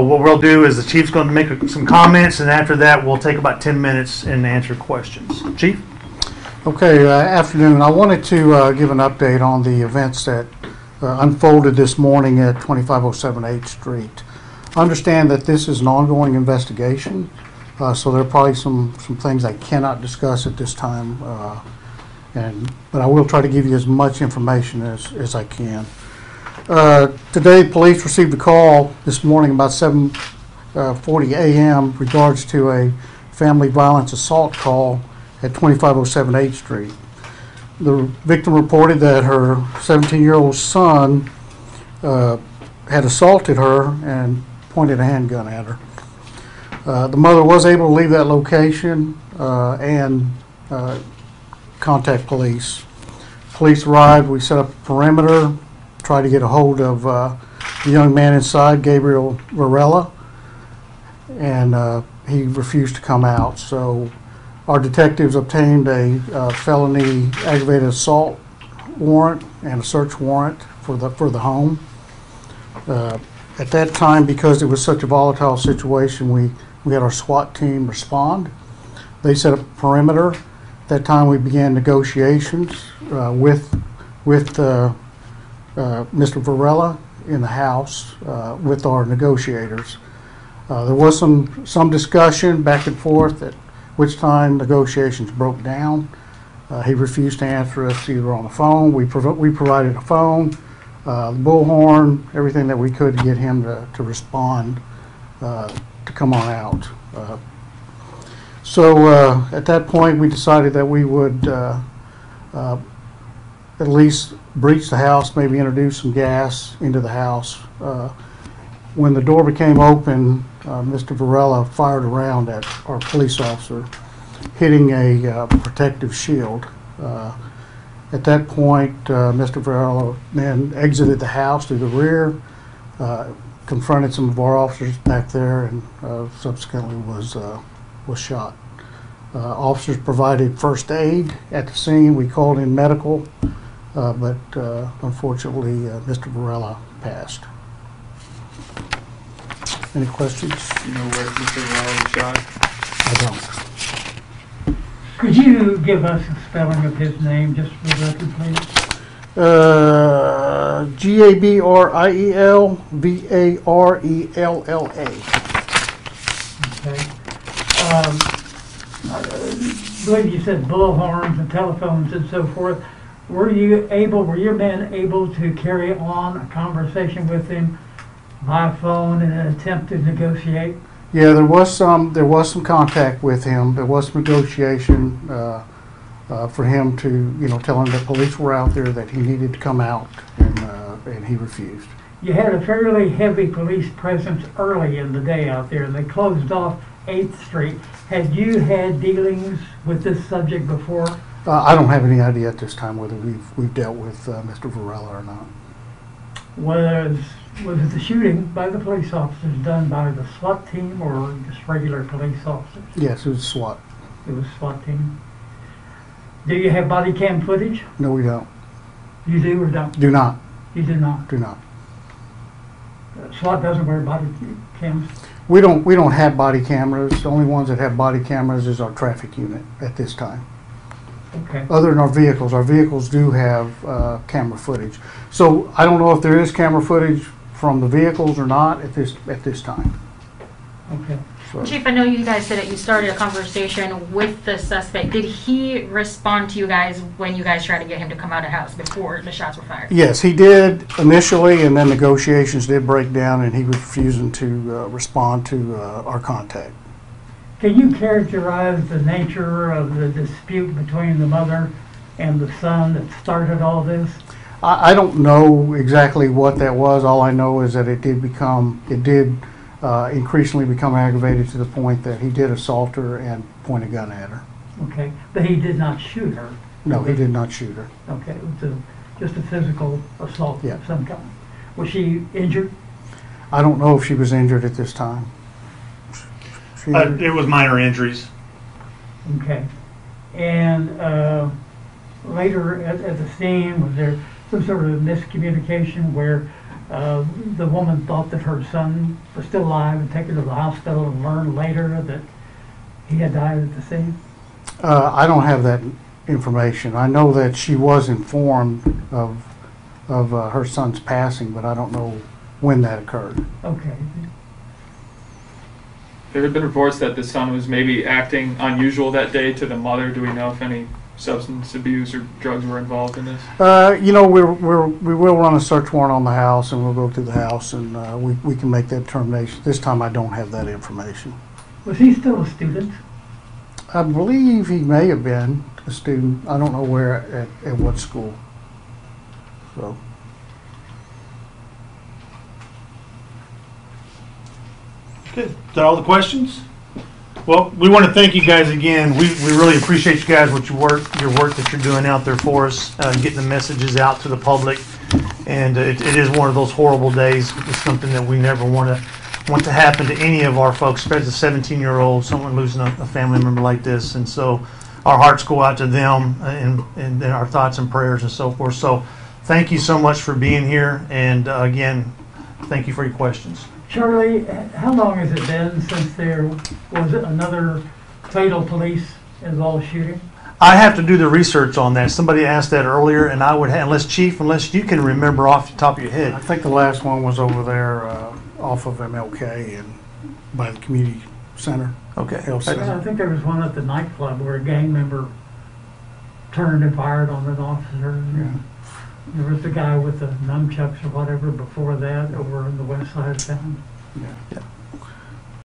What we'll do is the chief's going to make some comments, and after that we'll take about 10 minutes and answer questions. Chief? Okay, afternoon. I wanted to give an update on the events that unfolded this morning at 2507 8th Street. I understand that this is an ongoing investigation, so there are probably some things I cannot discuss at this time, but I will try to give you as much information as I can. Today, police received a call this morning about 7:40 a.m. regards to a family violence assault call at 2507 8th Street. The victim reported that her 17-year-old son had assaulted her and pointed a handgun at her. The mother was able to leave that location and contact police. Police arrived, we set up a perimeter, tried to get a hold of the young man inside, Gabriel Varela, and he refused to come out. So our detectives obtained a felony aggravated assault warrant and a search warrant for the home. At that time, because it was such a volatile situation, we had our SWAT team respond. They set up a perimeter. At that time, we began negotiations with Mr. Varela in the house with our negotiators. There was some discussion back and forth, at which time negotiations broke down. He refused to answer us either on the phone. We provided a phone, the bullhorn, everything that we could to get him to respond, to come on out. So at that point, we decided that we would at least breach the house, maybe introduce some gas into the house. When the door became open, Mr. Varela fired a round at our police officer, hitting a protective shield. At that point, Mr. Varela then exited the house through the rear, confronted some of our officers back there, and subsequently was shot. Officers provided first aid at the scene. We called in medical, but unfortunately, Mr. Varela passed. Any questions? You know where Mr. Varela was shot? I don't. Could you give us a spelling of his name, just for the record, please? Gabriel Varella. Okay. I believe you said bullhorns and telephones and so forth. Were your men able to carry on a conversation with him by phone in an attempt to negotiate? Yeah, there was some contact with him. There was some negotiation for him to, tell him that police were out there, that he needed to come out, and he refused. You had a fairly heavy police presence early in the day out there, and they closed off 8th Street. Had you had dealings with this subject before? I don't have any idea at this time whether we've dealt with Mr. Varela or not. Was the shooting by the police officers done by the SWAT team or just regular police officers? Yes, it was SWAT. It was SWAT team. Do you have body cam footage? No, we don't. You do or don't? Do not. You do not? Do not. SWAT doesn't wear body cams? We don't have body cameras. The only ones that have body cameras is our traffic unit at this time. Okay. Other than our vehicles do have camera footage. So I don't know if there is camera footage from the vehicles or not at this time. Okay. So, Chief, I know you guys said that you started a conversation with the suspect. Did he respond to you guys when you guys tried to get him to come out of the house before the shots were fired? yes, he did initially, and then negotiations did break down, and he was refusing to respond to our contact. Can you characterize the nature of the dispute between the mother and the son that started all this? I don't know exactly what that was. All I know is that it did increasingly become aggravated to the point that he did assault her and point a gun at her. Okay, but he did not shoot her? No, he did not shoot her. Okay, it was just a physical assault Yeah. of some kind. Was she injured? I don't know if she was injured at this time. It was minor injuries. Okay. And later at the scene, was there some sort of miscommunication where The woman thought that her son was still alive and take her to the hospital and learned later that he had died at the scene. I don't have that information. I know that she was informed of her son's passing, but I don't know when that occurred. Okay. There have been reports that the son was maybe acting unusual that day to the mother. Do we know if any substance abuse or drugs were involved in this? You know, we will run a search warrant on the house, and we'll go through the house, and we can make that determination. This time I don't have that information. Was he still a student? I believe he may have been a student. I don't know where, at what school. So. Good. Is that all the questions? Well, we want to thank you guys again. We really appreciate you guys, your work that you're doing out there for us, getting the messages out to the public. And it is one of those horrible days. It's something that we never want to happen to any of our folks, especially a 17-year-old, someone losing a family member like this. And so our hearts go out to them, and our thoughts and prayers and so forth. So thank you so much for being here. And again, thank you for your questions. Charlie, how long has it been since there was another fatal police involved shooting? I have to do the research on that. Somebody asked that earlier, and I would have, unless you can remember off the top of your I head. think the last one was over there off of MLK and by the community center. Okay. Health I center. think there was one at the nightclub where a gang member turned and fired on an officer. Yeah. There was the guy with the nunchucks or whatever before that over on the west side of town. Yeah.